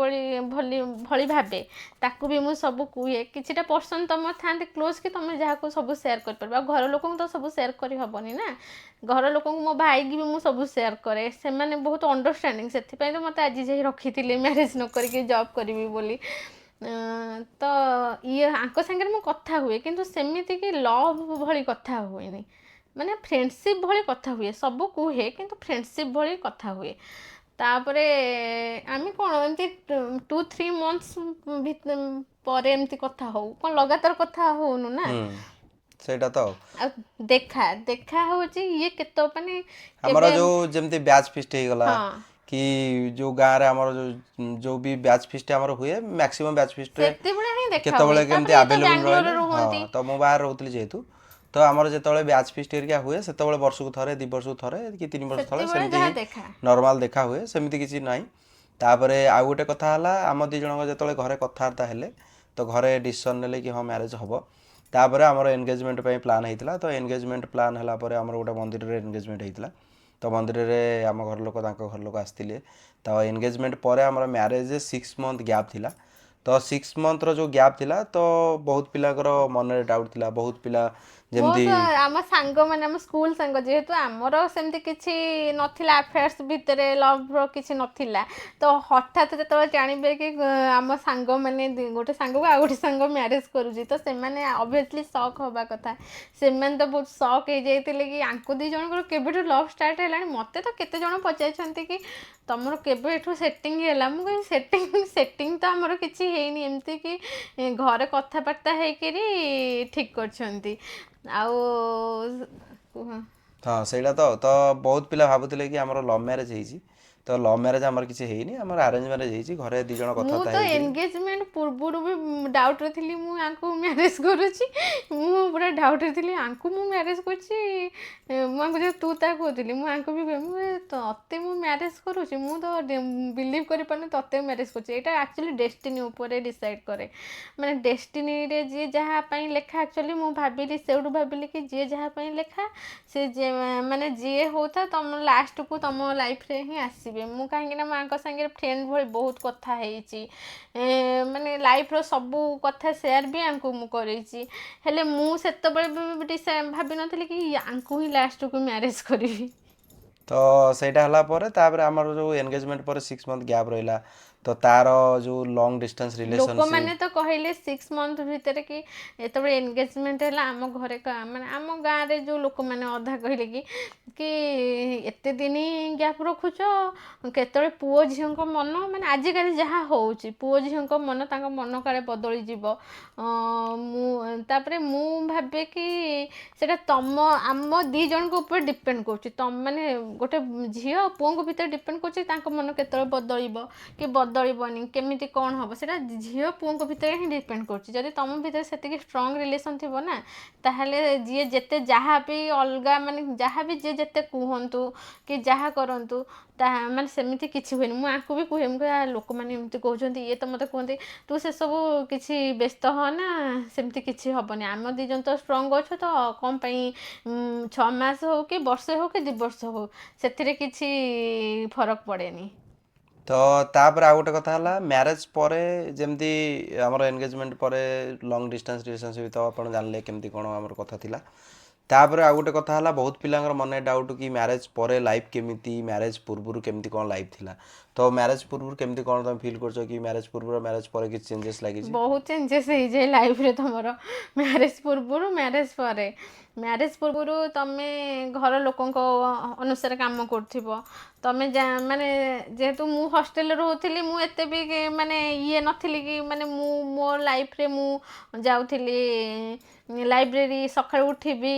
ଭଳି ଭାବେ, ତାକୁ ବି ମୁଁ ସବୁ କୁହେ। କିଛିଟା ପର୍ସନ୍ ତମର ଥାଆନ୍ତି କ୍ଲୋଜ୍ କି ତମେ ଯାହାକୁ ସବୁ ସେୟାର କରିପାରିବ, ଆଉ ଘର ଲୋକଙ୍କୁ ତ ସବୁ ସେୟାର କରିହେବନି ନା। ଘର ଲୋକଙ୍କୁ, ମୋ ଭାଇକି ବି ମୁଁ ସବୁ ସେୟାର କରେ, ସେମାନେ ବହୁତ ଅଣ୍ଡରଷ୍ଟାଣ୍ଡିଂ। ସେଥିପାଇଁ ତ ମୋତେ ଆଜି ଯାଇ ରଖିଥିଲେ ମ୍ୟାରେଜ୍ ନ କରିକି ଜବ୍ କରିବି ବୋଲି। ତ ଆଙ୍କ ସାଙ୍ଗରେ ମୁଁ କଥା ହୁଏ, କିନ୍ତୁ ସେମିତି କି ଲଭ୍ ଭଳି କଥା ହୁଏନି, ମାନେ ଫ୍ରେଣ୍ଡସିପ୍ ଭଳି କଥା ହୁଏ। ସବୁ କୁହେ କିନ୍ତୁ ଫ୍ରେଣ୍ଡସିପ୍ ଭଳି କଥା ହୁଏ। ତାପରେ ଆମେ କ'ଣ ଏମିତି 2-3 months ପରେ ଏମିତି କଥା ହଉ, କ'ଣ ଲଗାତାର କଥା ହଉନୁ ନା। ସେଇଟା ତ ଆଉ ଦେଖା ହେଉଛି ଇଏ କେତେ ମାନେ ଆମର କେବେ ଯୋଉ ଯେମିତି ବ୍ୟାଚ୍ ଫିଷ୍ଟ ହେଇଗଲା, ହଁ କି ଯୋଉ ଗାଁରେ ଆମର ଯୋଉ ବି ବ୍ୟାଚ୍ ଫିଷ୍ଟ ଆମର ହୁଏ, ମ୍ୟାକ୍ସିମମ୍ ବ୍ୟାଚ୍ ଫିଷ୍ଟରେ ସେତେବେଳେ ହିଁ ଦେଖା ହୁଏ। କେତେବେଳେ କେମିତି ତାପରେ ଇଏ ତ ଆଭେଲେବୁଲ୍ ରହିଲେ। ବାଙ୍ଗାଲୋରରେ ହଁ, ରୁହନ୍ତି। ତ ମୁଁ ବାହାରେ ରହୁଥିଲି ଯେହେତୁ, ତ ଆମର ଯେତେବେଳେ ବ୍ୟାଚ୍ ଫିଷ୍ଟ ହେରିକା ହୁଏ ସେତେବେଳେ ବର୍ଷକୁ ଥରେ, 2 ବର୍ଷକୁ ଥରେ କି 3 ବର୍ଷ ଥରେ ସେତେବେଳେ ସେମିତି ଯାହା ହିଁ ଦେଖା। ନର୍ମାଲ୍ ଦେଖା ହୁଏ, ସେମିତି କିଛି ନାହିଁ। ତାପରେ ଆଉ ଗୋଟେ କଥା ହେଲା, ଆମ ଦୁଇ ଜଣଙ୍କ ଯେତେବେଳେ ଘରେ କଥାବାର୍ତ୍ତା ହେଲେ ତ ଘରେ ଡିସିସନ୍ ନେଲେ କି ହଁ ମ୍ୟାରେଜ୍ ହେବ। ତାପରେ ଆମର ଏନଗେଜମେଣ୍ଟ ପାଇଁ ପ୍ଲାନ୍ ହେଇଥିଲା। ତ ଏନଗେଜମେଣ୍ଟ ପ୍ଲାନ୍ ହେଲା ପରେ ଆମର ଗୋଟେ ମନ୍ଦିରରେ ଏନଗେଜମେଣ୍ଟ ହେଇଥିଲା। ତ ମନ୍ଦିରରେ ଆମ ଘର ଲୋକ ତାଙ୍କ ଘର ଲୋକ ଆସିଥିଲେ। ତ ଏନଗେଜମେଣ୍ଟ ପରେ ଆମର ମ୍ୟାରେଜ୍ 6 month ଗ୍ୟାପ୍ ଥିଲା। ତ 6 monthର ଯେଉଁ ଗ୍ୟାପ୍ ଥିଲା, ତ ବହୁତ ପିଲାଙ୍କର ମନରେ ଡାଉଟ୍ ଥିଲା। ବହୁତ ପିଲା ଯେମିତି ବହୁତ ଆମ ସାଙ୍ଗମାନେ, ଆମ ସ୍କୁଲ ସାଙ୍ଗ, ଯେହେତୁ ଆମର ସେମିତି କିଛି ନଥିଲା ଆଫେୟାର୍ସ ଭିତରେ, ଲଭ୍ର କିଛି ନଥିଲା, ତ ହଠାତ୍ ଯେତେବେଳେ ଜାଣିବେ କି ଆମ ସାଙ୍ଗମାନେ ଗୋଟେ ସାଙ୍ଗକୁ ଆଉ ଗୋଟେ ସାଙ୍ଗ ମ୍ୟାରେଜ୍ କରୁଛି, ତ ସେମାନେ ଅବଭିୟସଲି ସକ୍ ହେବା କଥା। ସେମାନେ ତ ବହୁତ ସକ୍ ହେଇଯାଇଥିଲେ କି ଆଙ୍କୁ ଦୁଇ ଜଣଙ୍କର କେବେଠୁ ଲଭ୍ ଷ୍ଟାର୍ଟ ହେଲାଣି। ମୋତେ ତ କେତେ ଜଣ ପଚାରିଛନ୍ତି କି ତମର କେବେ ଏଠୁ ସେଟିଂ ହେଲା। ମୁଁ କହିବି ସେଟିଂ ତ ଆମର କିଛି ହେଇନି, ଏମିତି କି ଘରେ କଥାବାର୍ତ୍ତା ହେଇକିରି ଠିକ୍ କରିଛନ୍ତି। ଆଉ ହଁ, ସେଇଟା ତ ବହୁତ ପିଲା ଭାବୁଥିଲେ କି ଆମର ଲଭ୍ ମ୍ୟାରେଜ୍ ହେଇଛି। ତ ଲଭ୍ ମ୍ୟାରେଜ୍ ଆମର କିଛି ହେଇନି, ଆମର ଆରେଞ୍ଜ ମ୍ୟାରେଜ୍ ହେଇଛି। ଘରେ ଦୁଇ ଜଣ ମୁଁ କଥାବାର୍ତ୍ତା ତ ହେଇକିରି ଏନଗେଜମେଣ୍ଟ ପୂର୍ବରୁ ବି ଡାଉଟ୍ରେ ଥିଲି ମୁଁ ଆଙ୍କୁ ମ୍ୟାରେଜ୍ କରୁଛି। ମୁଁ ପୁରା ଡାଉଟ୍ରେ ଥିଲି ଆଙ୍କୁ ମୁଁ ମ୍ୟାରେଜ୍ କରୁଛି। ମୁଁ ଆଙ୍କୁ ଯେଉଁ ତୁ ତା କହୁଥିଲି, ମୁଁ ଆଙ୍କୁ ବି ତତେ ମୁଁ ମ୍ୟାରେଜ୍ କରୁଛି, ମୁଁ ତ ବିଲିଭ୍ କରିପାରୁନି ତତେ ମ୍ୟାରେଜ୍ କରୁଛି। ଏଇଟା ଆକ୍ଚୁଆଲି ଡେଷ୍ଟିନି ଉପରେ ଡିସାଇଡ଼୍ କରେ। ମାନେ ଡେଷ୍ଟିନିରେ ଯିଏ ଯାହା ପାଇଁ ଲେଖା, ଆକ୍ଚୁଆଲି ମୁଁ ସେଇଠୁ ଭାବିଲି କି ଯିଏ ଯାହା ପାଇଁ ଲେଖା ସେ ମାନେ ଯିଏ ହେଉଥାଏ ତମ ଲାଷ୍ଟକୁ ତମ ଲାଇଫ୍ରେ ହିଁ ଆସିବେ। ମୁଁ କାହିଁକିନା ମୁଁ ଆଙ୍କ ସାଙ୍ଗରେ ଫ୍ରେଣ୍ଡ ଭଳି ବହୁତ କଥା ହେଇଛି, ମାନେ ଲାଇଫ୍ର ସବୁ କଥା ସେୟାର ବି ଆଙ୍କୁ ମୁଁ କରିଛି। ହେଲେ ମୁଁ ସେତେବେଳେ ବି ଭାବିନଥିଲି କି ଆଙ୍କୁ ହିଁ ଲାଷ୍ଟକୁ ମ୍ୟାରେଜ୍ କରିବି। ତ ସେଇଟା ହେଲା ପରେ ତାପରେ ଆମର ଯେଉଁ ଏନଗେଜମେଣ୍ଟ ପରେ 6 month ଗ୍ୟାପ୍ ରହିଲା। ତ ତାର ଯେଉଁ ଲଙ୍ଗ୍ ଡିଷ୍ଟାନ୍ସ ଲୋକମାନେ ରିଲେସନସିପ୍, ତ କହିଲେ 6 month ଭିତରେ କି ଯେତେବେଳେ ଏନଗେଜମେଣ୍ଟ ହେଲା ଆମ ଘରେ ମାନେ ଆମ ଗାଁରେ ଯେଉଁ ଲୋକମାନେ ଅଧା କହିଲେ କି ଏତେ ଦିନ ଗ୍ୟାପ୍ ରଖୁଛ, କେତେବେଳେ ପୁଅ ଝିଅଙ୍କ ମନ, ମାନେ ଆଜିକାଲି ଯାହା ହେଉଛି ପୁଅ ଝିଅଙ୍କ ମନ, ତାଙ୍କ ମନ କାଳେ ବଦଳିଯିବ। ତାପରେ ମୁଁ ଭାବେ କି ସେଇଟା ଆମ ଦୁଇ ଜଣଙ୍କ ଉପରେ ଡିପେଣ୍ଡ କରୁଛି। ମାନେ ଗୋଟେ ଝିଅ ଆଉ ପୁଅଙ୍କ ଭିତରେ ଡିପେଣ୍ଡ କରୁଛି ତାଙ୍କ ମନ କେତେବେଳେ ବଦଳିବ କି ବଦଳିବନି, କେମିତି କ'ଣ ହେବ ସେଇଟା ଝିଅ ପୁଅଙ୍କ ଭିତରେ ହିଁ ଡିପେଣ୍ଡ କରୁଛି। ଯଦି ତୁମ ଭିତରେ ସେତିକି ଷ୍ଟ୍ରଙ୍ଗ ରିଲେସନ୍ ଥିବ ନା, ତାହେଲେ ଯିଏ ଯେତେ ଯାହା ବି ଅଲଗା ମାନେ ଯାହା ବି ଯିଏ ଯେତେ କୁହନ୍ତୁ କି ଯାହା କରନ୍ତୁ, ତାହା ମାନେ ସେମିତି କିଛି ହୁଏନି। ମୁଁ ଆଙ୍କୁ ବି କୁହେ, ମୁଁ କହେ ଲୋକମାନେ ଏମିତି କହୁଛନ୍ତି, ଇଏ ତ ମୋତେ କୁହନ୍ତି ତୁ ସେସବୁ କିଛି ବ୍ୟସ୍ତ ହ ନା, ସେମିତି କିଛି ହେବନି। ଆମ ଦୁଇ ଜଣ ତ ଷ୍ଟ୍ରଙ୍ଗ ଅଛୁ, ତ କ'ଣ ପାଇଁ 6 ମାସ ହଉ କି ବର୍ଷେ ହଉ କି 2 ବର୍ଷ ହଉ, ସେଥିରେ କିଛି ଫରକ ପଡ଼େନି। ତ ତାପରେ ଆଉ ଗୋଟେ କଥା ହେଲା ମ୍ୟାରେଜ ପରେ ଯେମିତି ଆମର ଏନଗେଜମେଣ୍ଟ ପରେ ଲଙ୍ଗ ଡିଷ୍ଟାନ୍ସ ରିଲେସନସିପ ତ ଆପଣ ଜାଣିଲେ କେମିତି କ'ଣ ଆମର କଥା ଥିଲା। ତାପରେ ଆଉ ଗୋଟେ କଥା ହେଲା ବହୁତ ପିଲାଙ୍କର ମନେ ଡାଉଟ୍ କି ମ୍ୟାରେଜ ପରେ ଲାଇଫ୍ କେମିତି, ମ୍ୟାରେଜ ପୂର୍ବରୁ କେମିତି କ'ଣ ଲାଇଫ୍ ଥିଲା। ତ ମ୍ୟାରେଜ ପୂର୍ବରୁ କେମିତି କ'ଣ ତମେ ଫିଲ୍ କରୁଛ କି ମ୍ୟାରେଜ ପୂର୍ବରୁ ମ୍ୟାରେଜ ପରେ କିଛି ଚେଞ୍ଜେସ୍ ଲାଗିଛି? ବହୁତ ଚେଞ୍ଜେସ୍ ହେଇଯାଏ ଲାଇଫରେ ତୁମର ମ୍ୟାରେଜ ପୂର୍ବରୁ ମ୍ୟାରେଜ ପରେ। ମ୍ୟାରେଜ ପୂର୍ବରୁ ତମେ ଘର ଲୋକଙ୍କ ଅନୁସାରେ କାମ କରୁଥିବ। ତମେ ମାନେ ଯେହେତୁ ମୁଁ ହଷ୍ଟେଲରେ ରହୁଥିଲି, ମୁଁ ଏତେ ବି ମାନେ ଇଏ ନଥିଲି କି ମାନେ ମୁଁ ମୋ ଲାଇଫରେ ମୁଁ ଯାଉଥିଲି ଲାଇବ୍ରେରୀ, ସକାଳୁ ଉଠିବି,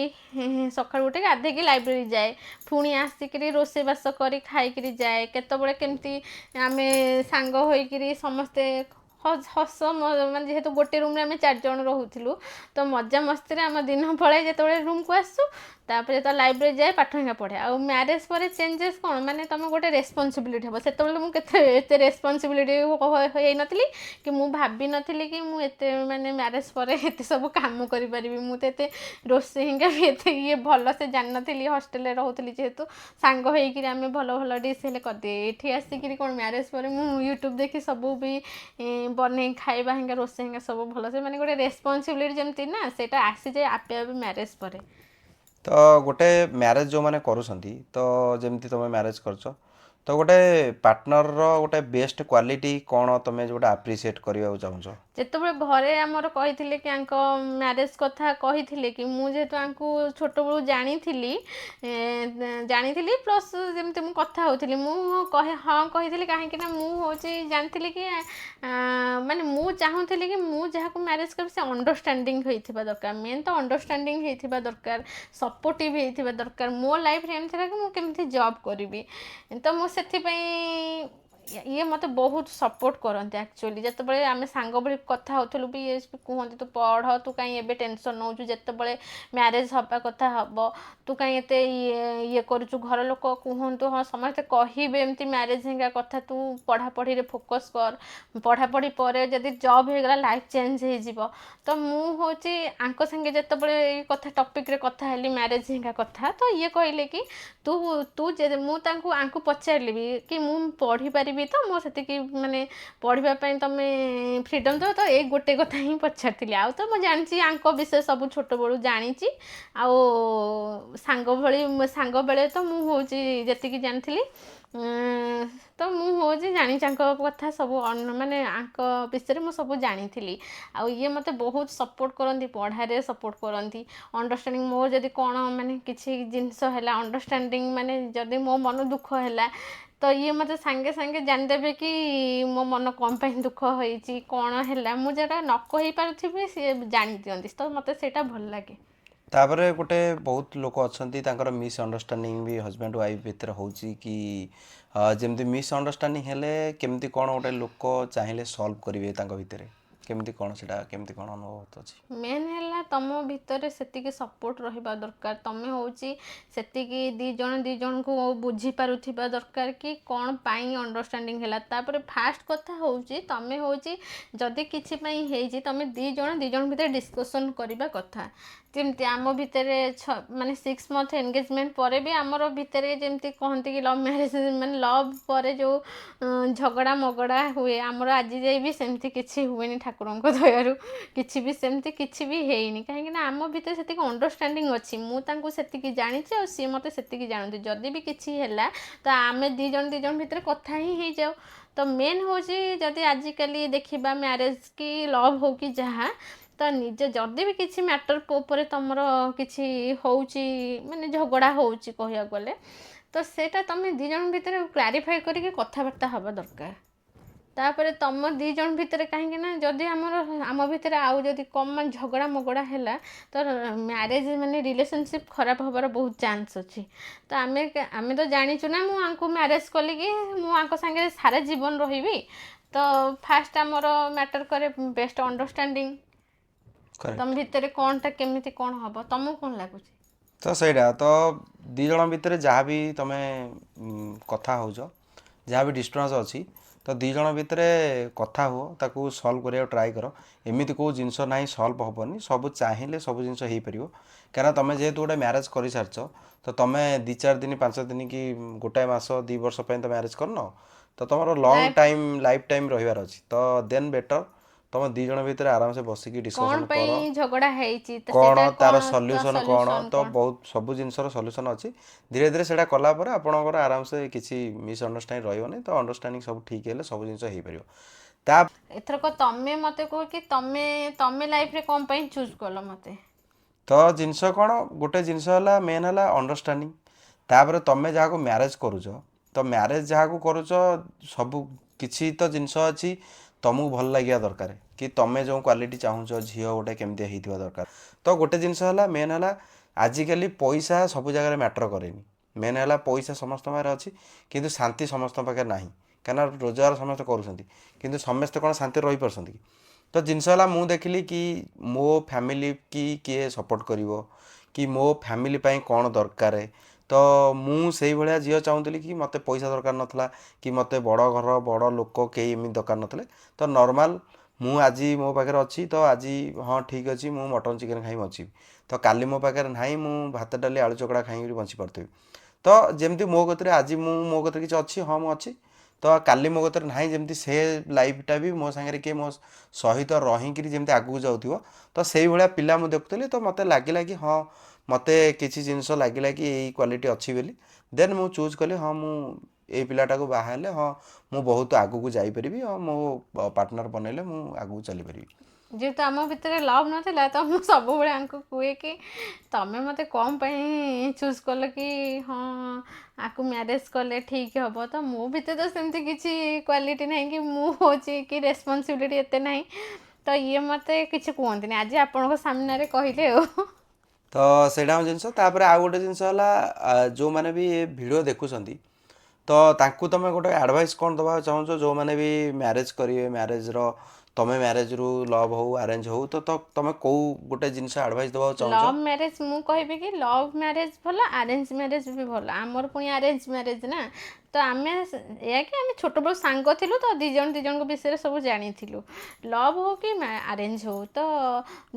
ସକାଳୁ ଉଠି ଗାଧେଇକି ଲାଇବ୍ରେରୀ ଯାଏ, ପୁଣି ଆସିକିରି ରୋଷେଇବାସ କରି ଖାଇକିରି ଯାଏ। କେତେବେଳେ କେମିତି ଆମେ ସାଙ୍ଗ ହୋଇକିରି ସମସ୍ତେ ହସ ମାନେ ଯେହେତୁ ଗୋଟେ ରୁମ୍ରେ ଆମେ 4 ଜଣ ରହୁଥିଲୁ, ତ ମଜାମସ୍ତିରେ ଆମ ଦିନ ପଳାଏ ଯେତେବେଳେ ରୁମ୍କୁ ଆସୁ। ତାପରେ ଯେତେବେଳେ ଲାଇବ୍ରେରୀ ଯାଏ ପାଠ ହିଁ ପଢ଼େ। ଆଉ ମ୍ୟାରେଜ ପରେ ଚେଞ୍ଜେସ୍ କ'ଣ ମାନେ ତୁମେ ଗୋଟେ ରେସ୍ପନ୍ସିବିଲିଟି ହେବ। ସେତେବେଳେ ମୁଁ ଏତେ ରେସ୍ପନ୍ସିବିଲିଟି ହେଇନଥିଲି କି ମୁଁ ଭାବିନଥିଲି କି ମୁଁ ଏତେ ମାନେ ମ୍ୟାରେଜ ପରେ ଏତେ ସବୁ କାମ କରିପାରିବି। ମୁଁ ତ ଏତେ ରୋଷେଇ ହିଙ୍କା ବି ଏତେ ଭଲସେ ଜାଣିନଥିଲି। ହଷ୍ଟେଲରେ ରହୁଥିଲି ଯେହେତୁ ସାଙ୍ଗ ହେଇକିରି ଆମେ ଭଲ ଭଲ ଡିସ୍ ହେଲେ କରିଦିଏ। ଏଠି ଆସିକିରି କ'ଣ ମ୍ୟାରେଜ ପରେ ମୁଁ ୟୁଟ୍ୟୁବ ଦେଖି ସବୁ ବି ବନେଇ ଖାଇବା ହିଙ୍କା ରୋଷେଇ ହିଙ୍କା ସବୁ ଭଲସେ ମାନେ ଗୋଟେ ରେସ୍ପନ୍ସିବିଲିଟି ଯେମିତି ନା, ସେଇଟା ଆସିଯାଏ ଆପେ ଆପେ ମ୍ୟାରେଜ ପରେ। ତ ଗୋଟେ ମ୍ୟାରେଜ ଯେଉଁମାନେ କରୁଛନ୍ତି, ତ ଯେମିତି ତମେ ମ୍ୟାରେଜ କରୁଛ, ତ ଗୋଟେ ପାର୍ଟନରର ଗୋଟେ ବେଷ୍ଟ କ୍ୱାଲିଟି କ'ଣ ତମେ ଯେଉଁଟା ଆପ୍ରିସିଏଟ୍ କରିବାକୁ ଚାହୁଁଛ? ଯେତେବେଳେ ଘରେ ଆମର କହିଥିଲେ କି ଆଙ୍କ ମ୍ୟାରେଜ କଥା କହିଥିଲେ କି, ମୁଁ ଯେହେତୁ ଆଙ୍କୁ ଛୋଟବେଳୁ ଜାଣିଥିଲି ପ୍ଲସ୍ ଯେମିତି ମୁଁ କଥା ହେଉଥିଲି, ମୁଁ ହଁ କହିଥିଲି। କାହିଁକି ନା ମୁଁ ହେଉଛି ଜାଣିଥିଲି କି ମାନେ ମୁଁ ଚାହୁଁଥିଲି କି ମୁଁ ଯାହାକୁ ମ୍ୟାରେଜ କରିବି ସେ ଅଣ୍ଡରଷ୍ଟାଣ୍ଡିଙ୍ଗ ହେଇଥିବା ଦରକାର। ମେନ୍ ତ ଅଣ୍ଡରଷ୍ଟାଣ୍ଡିଙ୍ଗ ହେଇଥିବା ଦରକାର, ସପୋର୍ଟିଭ୍ ହେଇଥିବା ଦରକାର। ମୋ ଲାଇଫରେ ଏମିତି ଥିଲା କି ମୁଁ କେମିତି ଜବ୍ କରିବି, ତ ମୁଁ ସେଥିପାଇଁ ଇଏ ମୋତେ ବହୁତ ସପୋର୍ଟ କରନ୍ତି। ଆକ୍ଚୁଆଲି ଯେତେବେଳେ ଆମେ ସାଙ୍ଗ ଭଳି କଥା ହେଉଥିଲୁ ବି, ଇଏ କୁହନ୍ତି ତୁ ପଢ଼, ତୁ କାହିଁ ଏବେ ଟେନସନ୍ ନେଉଛୁ, ଯେତେବେଳେ ମ୍ୟାରେଜ ହେବା କଥା ହେବ ତୁ କାହିଁ ଏତେ ଇଏ କରୁଛୁ। ଘର ଲୋକ କୁହନ୍ତୁ, ହଁ ସମସ୍ତେ କହିବେ ଏମିତି ମ୍ୟାରେଜ ହିଙ୍କା କଥା, ତୁ ପଢ଼ାପଢ଼ିରେ ଫୋକସ୍ କର, ପଢ଼ାପଢ଼ି ପରେ ଯଦି ଜବ୍ ହେଇଗଲା ଲାଇଫ୍ ଚେଞ୍ଜ ହେଇଯିବ। ତ ମୁଁ ହେଉଛି ଆଙ୍କ ସାଙ୍ଗେ ଯେତେବେଳେ ଏଇ କଥା ଟପିକ୍ରେ କଥା ହେଲି ମ୍ୟାରେଜ ହିଙ୍କା କଥା, ତ ଇଏ କହିଲେ କି ମୁଁ ଆଙ୍କୁ ପଚାରିଲି ବି କି ମୁଁ ପଢ଼ିପାରିବି ତ, ମୁଁ ସେତିକି ମାନେ ପଢ଼ିବା ପାଇଁ ତୁମେ ଫ୍ରିଡ଼ମ୍ ଦେବ ତ, ଏଇ ଗୋଟେ କଥା ହିଁ ପଚାରିଥିଲି। ଆଉ ତ ମୁଁ ଜାଣିଛି ଆଙ୍କ ବିଷୟ ସବୁ ଛୋଟବେଳୁ ଜାଣିଛି। ଆଉ ସାଙ୍ଗ ବେଳେ ତ ମୁଁ ହେଉଛି ଯେତିକି ଜାଣିଥିଲି, ତ ମୁଁ ହେଉଛି ଜାଣିଛି ଆଙ୍କ କଥା ସବୁ, ମାନେ ଆଙ୍କ ବିଷୟରେ ମୁଁ ସବୁ ଜାଣିଥିଲି। ଆଉ ଇଏ ମୋତେ ବହୁତ ସପୋର୍ଟ କରନ୍ତି, ପଢ଼ାରେ ସପୋର୍ଟ କରନ୍ତି, ଅଣ୍ଡରଷ୍ଟାଣ୍ଡିଙ୍ଗ। ମୋର ଯଦି କ'ଣ ମାନେ କିଛି ଜିନିଷ ହେଲା ଅଣ୍ଡରଷ୍ଟାଣ୍ଡିଙ୍ଗ, ମାନେ ଯଦି ମୋ ମନ ଦୁଃଖ ହେଲା ତ ଇଏ ମୋତେ ସାଙ୍ଗେ ସାଙ୍ଗେ ଜାଣିଦେବେ କି ମୋ ମନ କ'ଣ ପାଇଁ ଦୁଃଖ ହେଇଛି, କ'ଣ ହେଲା। ମୁଁ ଯେଉଁଟା ନ କହିପାରୁଥିବି ସିଏ ଜାଣିଦିଅନ୍ତି, ତ ମୋତେ ସେଇଟା ଭଲ ଲାଗେ। ତାପରେ ଗୋଟେ ବହୁତ ଲୋକ ଅଛନ୍ତି ତାଙ୍କର ମିସ୍ ଅଣ୍ଡରଷ୍ଟାଣ୍ଡିଂ ବି ହଜବ୍ୟାଣ୍ଡ ୱାଇଫ୍ ଭିତରେ ହେଉଛି କି ଯେମିତି ମିସ୍ ଅଣ୍ଡରଷ୍ଟାଣ୍ଡିଂ ହେଲେ କେମିତି କ'ଣ ଗୋଟେ ଲୋକ ଚାହିଁଲେ ସଲ୍ଭ କରିବେ ତାଙ୍କ ଭିତରେ, କେମିତି କ'ଣ ସେଇଟା କେମିତି କ'ଣ ଅନୁଭବ ଅଛି? ମେନ୍ ହେଲା ତମ ଭିତରେ ସେତିକି ସପୋର୍ଟ ରହିବା ଦରକାର। ତମେ ହେଉଛି ସେତିକି ଦୁଇ ଜଣଙ୍କୁ ବୁଝିପାରୁଥିବା ଦରକାର କି କ'ଣ ପାଇଁ ଅଣ୍ଡରଷ୍ଟାଣ୍ଡିଙ୍ଗ ହେଲା। ତାପରେ ଫାଷ୍ଟ କଥା ହେଉଛି ତମେ ହେଉଛି ଯଦି କିଛି ପାଇଁ ହେଇଛି, ତମେ ଦୁଇ ଜଣ ଭିତରେ ଡିସ୍କସନ୍ କରିବା କଥା। ଯେମିତି ଆମ ଭିତରେ ମାନେ 6 ମନ୍ଥ ଏନଗେଜମେଣ୍ଟ ପରେ ବି ଆମର ଭିତରେ ଯେମିତି କହନ୍ତି କି ଲଭ୍ ମ୍ୟାରେଜ, ମାନେ ଲଭ୍ ପରେ ଯେଉଁ ଝଗଡ଼ା ମଗଡ଼ା ହୁଏ, ଆମର ଆଜି ଯାଏ ବି ସେମିତି କିଛି ହୁଏନି ଠାକୁରଙ୍କ ଦୟାରୁ। କିଛି ବି ସେମିତି କିଛି ବି ହେଇନି, କାହିଁକିନା ଆମ ଭିତରେ ସେତିକି ଅଣ୍ଡରଷ୍ଟାଣ୍ଡିଙ୍ଗ ଅଛି। ମୁଁ ତାଙ୍କୁ ସେତିକି ଜାଣିଛି ଆଉ ସିଏ ମୋତେ ସେତିକି ଜାଣନ୍ତି। ଯଦି ବି କିଛି ହେଲା ତ ଆମେ ଦୁଇ ଜଣ ଭିତରେ କଥା ହିଁ ହେଇଯାଉ। ତ ମେନ୍ ହେଉଛି ଯଦି ଆଜିକାଲି ଦେଖିବା ମ୍ୟାରେଜ କି ଲଭ୍ ହଉ କି ଯାହା, ତ ଯଦି ବି କିଛି ମ୍ୟାଟର ଉପରେ ତୁମର କିଛି ହେଉଛି, ମାନେ ଝଗଡ଼ା ହେଉଛି କହିବାକୁ ଗଲେ, ତ ସେଇଟା ତୁମେ ଦୁଇ ଜଣ ଭିତରେ କ୍ଲାରିଫାଇ କରିକି କଥାବାର୍ତ୍ତା ହେବା ଦରକାର। ତାପରେ ତୁମ ଦୁଇ ଜଣ ଭିତରେ, କାହିଁକି ନା ଯଦି ଆମ ଭିତରେ ଆଉ ଯଦି କମ୍ ମାନେ ଝଗଡ଼ା ମଗଡ଼ା ହେଲା ତ ମ୍ୟାରେଜ ମାନେ ରିଲେସନସିପ୍ ଖରାପ ହେବାର ବହୁତ ଚାନ୍ସ ଅଛି। ତ ଆମେ ତ ଜାଣିଛୁ ନା ମୁଁ ଆଙ୍କୁ ମ୍ୟାରେଜ କଲି କି ମୁଁ ଆଙ୍କ ସାଙ୍ଗରେ ସାରା ଜୀବନ ରହିବି। ତ ଫାଷ୍ଟ ଆମର ମ୍ୟାଟର କରେ ବେଷ୍ଟ ଅଣ୍ଡରଷ୍ଟାଣ୍ଡିଂ କରେକ୍ଟ। ତମ ଭିତରେ କ'ଣଟା କେମିତି କ'ଣ ହବ ତମକୁ କ'ଣ ଲାଗୁଛି? ତ ସେଇଟା ତ ଦୁଇ ଜଣ ଭିତରେ ଯାହା ବି ତମେ କଥା ହେଉଛ, ଯାହା ବି ଡିଷ୍ଟର୍ବାନ୍ସ ଅଛି, ତ ଦୁଇ ଜଣ ଭିତରେ କଥା ହୁଅ, ତାକୁ ସଲ୍ଭ କରିବାକୁ ଟ୍ରାଏ କର। ଏମିତି କେଉଁ ଜିନିଷ ନାହିଁ ସଲ୍ଭ ହେବନି, ସବୁ ଚାହିଁଲେ ସବୁ ଜିନିଷ ହେଇପାରିବ। କାରଣ ତମେ ଯେହେତୁ ଗୋଟେ ମ୍ୟାରେଜ୍ କରିସାରିଛ, ତ ତମେ 2-4 ଦିନ 5 ଦିନ କି ଗୋଟାଏ ମାସ 2 ବର୍ଷ ପାଇଁ ତ ମ୍ୟାରେଜ୍ କରିନ, ତ ତମର long life time life time ରହିବାର ଅଛି। ତ ଦେନ୍ ବେଟର୍ ତମ ଦୁଇ ଜଣ ଭିତରେ ଆରାମସେ ବସିକି କ'ଣ ଡିସ୍କସନ୍ ପାଇଁ କର, ଝଗଡ଼ା ହେଇଛି ତ କ'ଣ ସେଇଟା ତାର କ'ଣ ତା ସଲ୍ୟୁସନ୍ କ'ଣ। ସଲ୍ୟୁସନ୍ ତ କ'ଣ? ବହୁତ ସବୁ ଜିନିଷର ସଲ୍ୟୁସନ୍ ଅଛି। ଧୀରେ ଧୀରେ ସେଇଟା କଲା ପରେ ଆପଣଙ୍କର ଆରାମସେ କିଛି ମିସ୍ଅଣ୍ଡରଷ୍ଟାଣ୍ଡିଂ ରହିବନି। ତ ଅଣ୍ଡରଷ୍ଟାଣ୍ଡିଂ ସବୁ ଠିକ୍ ହେଲେ ସବୁ ଜିନିଷ ହେଇପାରିବ। ତା ଏଥରକ ତମେ ମୋତେ କୁହ କି ତମେ ଲାଇଫରେ କ'ଣ ପାଇଁ ଚୁଜ୍ କଲ ମୋତେ? ତ ଜିନିଷ କ'ଣ, ଗୋଟେ ଜିନିଷ ହେଲା ମେନ୍ ହେଲା ଅଣ୍ଡରଷ୍ଟାଣ୍ଡିଂ। ତାପରେ ତମେ ଯାହାକୁ ମ୍ୟାରେଜ୍ କରୁଛ, ତ ମ୍ୟାରେଜ୍ ଯାହାକୁ କରୁଛ, ସବୁ କିଛି ତ ଜିନିଷ ଅଛି ତମକୁ ଭଲ ଲାଗିବା ଦରକାର, କି ତମେ ଯେଉଁ କ୍ୱାଲିଟି ଚାହୁଁଛ ଝିଅ ଗୋଟେ କେମିତି ହେଇଥିବା ଦରକାର। ତ ଗୋଟେ ଜିନିଷ ହେଲା ମେନ୍ ହେଲା ଆଜିକାଲି ପଇସା ସବୁ ଜାଗାରେ ମ୍ୟାଟର୍ କରେନି। ମେନ୍ ହେଲା ପଇସା ସମସ୍ତଙ୍କ ପାଖରେ ଅଛି, କିନ୍ତୁ ଶାନ୍ତି ସମସ୍ତଙ୍କ ପାଖରେ ନାହିଁ। କାହିଁକିନା ରୋଜଗାର ସମସ୍ତେ କରୁଛନ୍ତି, କିନ୍ତୁ ସମସ୍ତେ କ'ଣ ଶାନ୍ତିରେ ରହିପାରୁଛନ୍ତି କି? ତ ଜିନିଷ ହେଲା ମୁଁ ଦେଖିଲି କି ମୋ ଫ୍ୟାମିଲି କି କିଏ ସପୋର୍ଟ କରିବ, କି ମୋ ଫ୍ୟାମିଲି ପାଇଁ କ'ଣ ଦରକାର। ତ ମୁଁ ସେଇଭଳିଆ ଝିଅ ଚାହୁଁଥିଲି କି ମୋତେ ପଇସା ଦରକାର ନଥିଲା, କି ମୋତେ ବଡ଼ ଘର ବଡ଼ ଲୋକ କେହି ଏମିତି ଦରକାର ନଥିଲେ। ତ ନର୍ମାଲ୍ ମୁଁ ଆଜି ମୋ ପାଖରେ ଅଛି, ତ ଆଜି ହଁ ଠିକ୍ ଅଛି ମୁଁ ମଟନ୍ ଚିକେନ୍ ଖାଇ ବଞ୍ଚିବି। ତ କାଲି ମୋ ପାଖରେ ନାହିଁ, ମୁଁ ଭାତ ଡାଲି ଆଳୁ ଚକଡ଼ା ଖାଇକି ବଞ୍ଚିପାରୁଥିବି। ତ ଯେମିତି ମୋ କତିରେ ଆଜି ମୋ କତିରେ କିଛି ଅଛି, ହଁ ମୁଁ ଅଛି, ତ କାଲି ମୋ କତିରେ ନାହିଁ, ଯେମିତି ସେ ଲାଇଫ୍ଟା ବି ମୋ ସାଙ୍ଗରେ କିଏ ମୋ ସହିତ ରହିକିରି ଯେମିତି ଆଗକୁ ଯାଉଥିବ। ତ ସେଇଭଳିଆ ପିଲା ମୁଁ ଦେଖୁଥିଲି। ତ ମୋତେ ଲାଗିଲା କି ହଁ ମୋତେ କିଛି ଜିନିଷ ଲାଗିଲା କି ଏଇ କ୍ୱାଲିଟି ଅଛି ବୋଲି। ଦେନ୍ ମୁଁ ଚୁଜ୍ କଲି, ହଁ ମୁଁ ଏଇ ପିଲାଟାକୁ ବାହା ହେଲେ ହଁ ମୁଁ ବହୁତ ଆଗକୁ ଯାଇପାରିବି, ହଁ ମୋ ପାର୍ଟନର୍ ବନେଇଲେ ମୁଁ ଆଗକୁ ଚାଲିପାରିବି। ଯେହେତୁ ଆମ ଭିତରେ ଲଭ୍ ନଥିଲା ତ ମୁଁ ସବୁବେଳେ ଆଙ୍କୁ କୁହେ କି ତମେ ମୋତେ କ'ଣ ପାଇଁ ଚୁଜ୍ କଲ କି ହଁ ଆକୁ ମ୍ୟାରେଜ୍ କଲେ ଠିକ୍ ହେବ। ତ ମୋ ଭିତରେ ତ ସେମିତି କିଛି କ୍ୱାଲିଟି ନାହିଁ କି ମୁଁ ହେଉଛି କି ରେସ୍ପନ୍ସିବିଲିଟି ଏତେ ନାହିଁ। ତ ଇଏ ମୋତେ କିଛି କୁହନ୍ତିନି, ଆଜି ଆପଣଙ୍କ ସାମ୍ନାରେ କହିଲେ ଆଉ। ତ ସେଇଟା ଆମ ଜିନିଷ। ତାପରେ ଆଉ ଗୋଟେ ଜିନିଷ ହେଲା ଯେଉଁମାନେ ବି ଏ ଭିଡ଼ିଓ ଦେଖୁଛନ୍ତି, ତ ତାଙ୍କୁ ତମେ ଗୋଟେ ଆଡ଼ଭାଇସ୍ କ'ଣ ଦେବାକୁ ଚାହୁଁଛ? ଯେଉଁମାନେ ବି ମ୍ୟାରେଜ୍ କରିବେ, ମ୍ୟାରେଜ୍ର ତମେ ମ୍ୟାରେଜ୍ରୁ ଲଭ୍ ହଉ ଆରେଞ୍ଜ ହଉ, ତ ତମେ କେଉଁ ଗୋଟେ ଜିନିଷ ଆଡ଼ଭାଇସ୍ ଦେବାକୁ ଚାହୁଁଛ? ଲଭ୍ ମ୍ୟାରେଜ୍ ମୁଁ କହିବି କି ଲଭ୍ ମ୍ୟାରେଜ୍ ଭଲ, ଆରେଞ୍ଜ ମ୍ୟାରେଜ୍ ବି ଭଲ। ଆମର ପୁଣି ଆରେଞ୍ଜ ମ୍ୟାରେଜ୍ ନା, ତ ଆମେ ଏଇଆ କି ଆମେ ଛୋଟବେଳୁ ସାଙ୍ଗ ଥିଲୁ, ତ ଦୁଇ ଜଣଙ୍କ ବିଷୟରେ ସବୁ ଜାଣିଥିଲୁ। ଲଭ୍ ହଉ କି ଆରେଞ୍ଜ ହଉ, ତ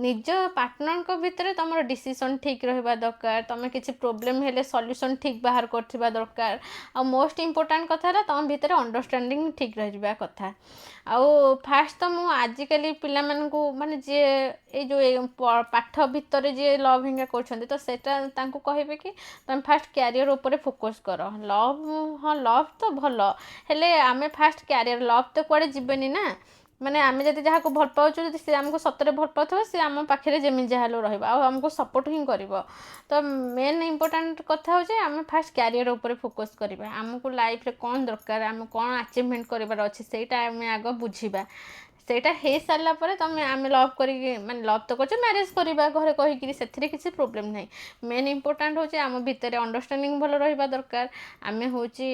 ନିଜ ପାର୍ଟନରଙ୍କ ଭିତରେ ତୁମର ଡିସିସନ୍ ଠିକ୍ ରହିବା ଦରକାର। ତୁମେ କିଛି ପ୍ରୋବ୍ଲେମ୍ ହେଲେ ସଲ୍ୟୁସନ୍ ଠିକ୍ ବାହାର କରୁଥିବା ଦରକାର। ଆଉ ମୋଷ୍ଟ ଇମ୍ପୋର୍ଟାଣ୍ଟ କଥା ହେଲା ତୁମ ଭିତରେ ଅଣ୍ଡରଷ୍ଟାଣ୍ଡିଂ ଠିକ୍ ରହିବା କଥା। ଆଉ ଫାଷ୍ଟ ତ ମୁଁ ଆଜିକାଲି ପିଲାମାନଙ୍କୁ ମାନେ ଯିଏ ଏଇ ଯେଉଁ ପାଠ ଭିତରେ ଯିଏ ଲଭ୍ ହିଙ୍ଗା କରୁଛନ୍ତି, ତ ସେଇଟା ତାଙ୍କୁ କହିବେ କି ତୁମେ ଫାଷ୍ଟ କ୍ୟାରିୟର୍ ଉପରେ ଫୋକସ୍ କର। ଲଭ୍ ହଁ ଲଭ୍ ତ ଭଲ, ହେଲେ ଆମେ ଫାଷ୍ଟ କ୍ୟାରିୟର୍, ଲଭ୍ ତ କୁଆଡ଼େ ଯିବେନି ନା। ମାନେ ଆମେ ଯଦି ଯାହାକୁ ଭଲ ପାଉଛୁ, ଯଦି ସେ ଆମକୁ ସତରେ ଭଲ ପାଉଥିବ, ସେ ଆମ ପାଖରେ ଯେମିତି ଯାହା ହେଲେ ରହିବ ଆଉ ଆମକୁ ସପୋର୍ଟ ହିଁ କରିବ। ତ ମେନ୍ ଇମ୍ପୋର୍ଟାଣ୍ଟ କଥା ହେଉଛି ଆମେ ଫାଷ୍ଟ କ୍ୟାରିୟର୍ ଉପରେ ଫୋକସ୍ କରିବା। ଆମକୁ ଲାଇଫ୍ରେ କ'ଣ ଦରକାର, ଆମେ କ'ଣ ଆଚିଭମେଣ୍ଟ କରିବାର ଅଛି, ସେଇଟା ଆମେ ଆଗ ବୁଝିବା। ସେଇଟା ହେଇସାରିଲା ପରେ ଆମେ ଲଭ୍ କରିକି ମାନେ ଲଭ୍ ତ କରୁଛେ, ମ୍ୟାରେଜ୍ କରିବା ଘରେ କହିକିରି, ସେଥିରେ କିଛି ପ୍ରୋବ୍ଲେମ୍ ନାହିଁ। ମେନ୍ ଇମ୍ପୋର୍ଟାଣ୍ଟ ହେଉଛି ଆମ ଭିତରେ ଅଣ୍ଡରଷ୍ଟାଣ୍ଡିଂ ଭଲ ରହିବା ଦରକାର। ଆମେ ହେଉଛି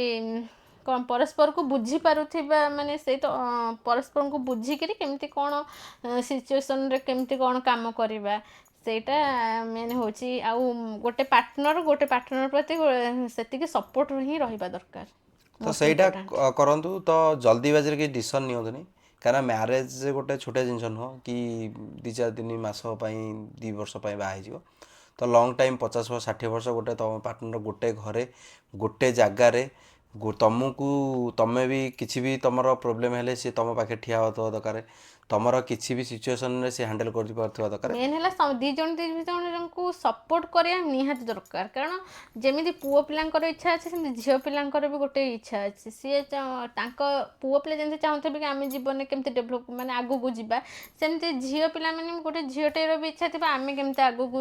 କ'ଣ ପରସ୍ପରକୁ ବୁଝିପାରୁଥିବା, ମାନେ ସେଇ ତ ପରସ୍ପରଙ୍କୁ ବୁଝିକିରି କେମିତି କ'ଣ ସିଚୁଏସନ୍ରେ କେମିତି କ'ଣ କାମ କରିବା, ସେଇଟା ମେନ୍ ହେଉଛି। ଆଉ ଗୋଟେ ପାର୍ଟନର୍ ପ୍ରତି ସେତିକି ସପୋର୍ଟ ହିଁ ରହିବା ଦରକାର, ତ ମୋଷ୍ଟ ସେଇଟା ଇମ୍ପୋର୍ଟାଣ୍ଟ। କରନ୍ତୁ। ତ ଜଲ୍ଦିବାଜିରେ କିଛି ଡିସିସନ୍ ନିଅନ୍ତୁନି, କାରଣ ମ୍ୟାରେଜ୍ ଗୋଟେ ଛୋଟିଆ ଜିନିଷ ନୁହଁ କି 2-4 ଦିନ ମାସ ପାଇଁ 2 ବର୍ଷ ପାଇଁ ବାହା ହେଇଯିବ। ତ ଲଙ୍ଗ୍ ଟାଇମ୍ 50 ବର୍ଷ 60 ବର୍ଷ ଗୋଟେ ତମ ପାର୍ଟନର୍ ଗୋଟେ ଘରେ ଗୋଟେ ଜାଗାରେ ତମକୁ, ତମେ ବି କିଛି ବି ତମର ପ୍ରୋବ୍ଲେମ୍ ହେଲେ ସିଏ ତମ ପାଖେ ଠିଆ ହେଉଥିବା ଦରକାର। ତମର କିଛି ବି ସିଚୁଏସନ୍ରେ ସେ ହ୍ୟାଣ୍ଡେଲ୍ କରିପାରୁଥିବା ଦରକାର। ମେନ୍ ହେଲା ଦୁଇ ଜଣଙ୍କୁ ସପୋର୍ଟ କରିବା ନିହାତି ଦରକାର। କାରଣ ଯେମିତି ପୁଅ ପିଲାଙ୍କର ଇଚ୍ଛା ଅଛି, ସେମିତି ଝିଅ ପିଲାଙ୍କର ବି ଗୋଟେ ଇଚ୍ଛା ଅଛି। ସିଏ ତାଙ୍କ ପୁଅ ପିଲା ଯେମିତି ଚାହୁଁଥିବେ କି ଆମେ ଜୀବନରେ କେମିତି ଡେଭଲପ୍ ମାନେ ଆଗକୁ ଯିବା, ସେମିତି ଝିଅ ପିଲାମାନେ ଗୋଟେ ଝିଅଟିର ବି ଇଚ୍ଛା ଥିବ ଆମେ କେମିତି ଆଗକୁ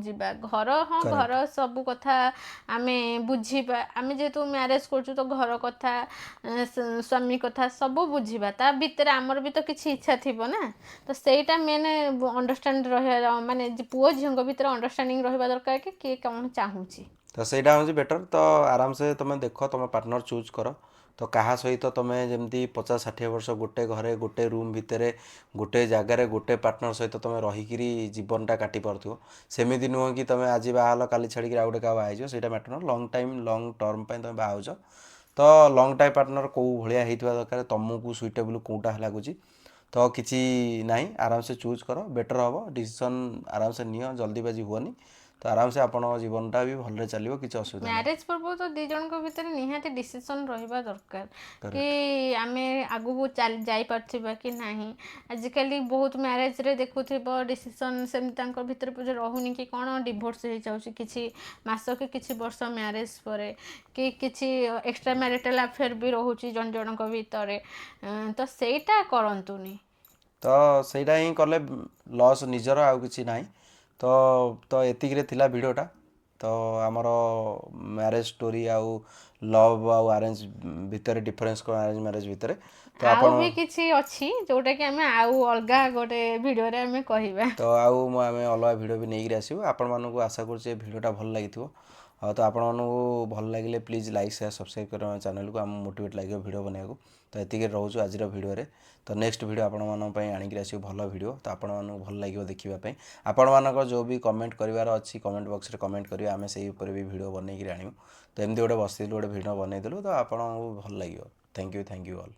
ଯିବା। ହଁ ଘର କରେକ୍ଟ। ସବୁ କଥା ଆମେ ବୁଝିବା। ଆମେ ଯେହେତୁ ମ୍ୟାରେଜ୍ କରୁଛୁ, ତ ଘର କଥା ସ୍ୱାମୀ କଥା ସବୁ ବୁଝିବା। ତା ଭିତରେ ଆମର ବି ତ କିଛି ଇଚ୍ଛା ଥିବ ନା। ତ ସେଇଟା ମେନ୍ ଅଣ୍ଡରଷ୍ଟାଣ୍ଡ ରହିବା, ମାନେ ପୁଅ ଝିଅଙ୍କ ଭିତରେ ଅଣ୍ଡରଷ୍ଟାଣ୍ଡିଂ ରହିବା ଦରକାର କି କିଏ କ'ଣ ଚାହୁଁଛି। ତ ସେଇଟା ହେଉଛି ବେଟର୍। ତ ଆରାମସେ ତୁମେ ଦେଖ, ତୁମ ପାର୍ଟନର୍ ଚୁଜ୍ କର, ତ କାହା ସହିତ ତମେ ଯେମିତି 50-60 ବର୍ଷ ଗୋଟେ ଘରେ ଗୋଟେ ରୁମ୍ ଭିତରେ ଗୋଟେ ଜାଗାରେ ଗୋଟେ ପାର୍ଟନର ସହିତ ତମେ ରହିକିରି ଜୀବନଟା କାଟି ପାରୁଥିବ, ସେମିତି ନୁହଁ କି ତମେ ଆଜି ବାହା ହେଲ କାଲି ଛାଡ଼ିକିରି ଆଉ ଗୋଟେ କାହା ବାହା ହେଇଯିବ, ସେଇଟା ମ୍ୟାଟର ନୁହଁ। ଲଙ୍ଗ୍ ଟାଇମ୍ ଲଙ୍ଗ୍ ଟର୍ମ ପାଇଁ ତମେ ବାହା ହେଉଛ, ତ ଲଙ୍ଗ୍ ଟାଇମ୍ ପାର୍ଟନର କେଉଁ ଭଳିଆ ହେଇଥିବା ଦରକାର, ତମକୁ ସୁଇଟେବୁଲ୍ କେଉଁଟା ଲାଗୁଛି, ତ କିଛି ନାହିଁ, ଆରାମସେ ଚୁଜ୍ କର, ବେଟର୍ ହେବ, ଡିସିସନ୍ ଆରାମସେ ନିଅ, ଜଲ୍ଦିବାଜି ହୁଅନି, ତ ଆରାମସେ ଆପଣଙ୍କ ଜୀବନଟା ବି ଭଲରେ ଚାଲିବ, କିଛି ଅସୁବିଧା ନାହିଁ। ମ୍ୟାରେଜ ପୂର୍ବରୁ ତ ଦି ଜଣଙ୍କ ଭିତରେ ନିହାତି ଡିସିସନ୍ ରହିବା ଦରକାର କି କରେକ୍ଟ। ଆମେ ଆଗକୁ ଯାଇପାରୁଥିବା କି ନାହିଁ। ଆଜିକାଲି ବହୁତ ମ୍ୟାରେଜରେ ଦେଖୁଥିବ ଡିସିସନ୍ ସେମିତି ତାଙ୍କ ଭିତରେ ପୂଜା ରହୁନି କି କ'ଣ ଡିଭୋର୍ସ ହେଇଯାଉଛି କିଛି ମାସ କି କିଛି ବର୍ଷ ମ୍ୟାରେଜ ପରେ, କି କିଛି ଏକ୍ସଟ୍ରା ମ୍ୟାରିଟାଲ୍ ଆଫେୟାର୍ ବି ରହୁଛି ଜଣ ଜଣଙ୍କ ଭିତରେ। ତ ସେଇଟା କରନ୍ତୁନି। ତ ସେଇଟା ହିଁ କଲେ ଲସ୍ ନିଜର, ଆଉ କିଛି ନାହିଁ। ତ ଏତିକିରେ ଥିଲା ଭିଡ଼ିଓଟା। ତ ଆମର ମ୍ୟାରେଜ୍ ଷ୍ଟୋରି ଆଉ ଲଭ୍ ଆଉ ଆରେଞ୍ଜ ଭିତରେ ଡିଫରେନ୍ସ କ'ଣ, ଆରେଞ୍ଜ ମ୍ୟାରେଜ୍ ଭିତରେ, ତ ଆଉ ଆପଣ ବି କିଛି ଅଛି ଯୋଉଟାକି ଆମେ ଆଉ ଅଲଗା ଗୋଟେ ଭିଡ଼ିଓରେ ଆମେ କହିବା। ତ ଆମେ ଅଲଗା ଭିଡ଼ିଓ ବି ନେଇକିରି ଆସିବୁ। ଆପଣମାନଙ୍କୁ ଆଶା କରୁଛି ଏ ଭିଡ଼ିଓଟା ଭଲ ଲାଗିଥିବ। ଆଉ ତ ଆପଣମାନଙ୍କୁ ଭଲ ଲାଗିଲେ ପ୍ଲିଜ୍ ଲାଇକ୍ ସେୟାର ସବସ୍କ୍ରାଇବ୍ କରିବା ଆମ ଚ୍ୟାନେଲକୁ, ଆମକୁ ମୋଟିଭେଟ୍ ଲାଗିବ ଭିଡ଼ିଓ ବନେଇବାକୁ। ତ ଏତିକି ରହୁଛୁ ଆଜିର ଭିଡ଼ିଓରେ। ତ ନେକ୍ସଟ ଭିଡ଼ିଓ ଆପଣମାନଙ୍କ ପାଇଁ ଆଣିକିରି ଆସିବୁ, ଭଲ ଭିଡ଼ିଓ, ତ ଆପଣମାନଙ୍କୁ ଭଲ ଲାଗିବ ଦେଖିବା ପାଇଁ। ଆପଣମାନଙ୍କର ଯେଉଁ ବି କମେଣ୍ଟ କରିବାର ଅଛି କମେଣ୍ଟ ବକ୍ସରେ କମେଣ୍ଟ କରିବେ, ଆମେ ସେଇ ଉପରେ ବି ଭିଡ଼ିଓ ବନେଇକିରି ଆଣିବୁ। ତ ଏମିତି ଗୋଟେ ବସିଥିଲୁ, ଗୋଟେ ଭିଡ଼ିଓ ବନେଇଥିଲୁ, ତ ଆପଣଙ୍କୁ ଭଲ ଲାଗିବ। Thank you all.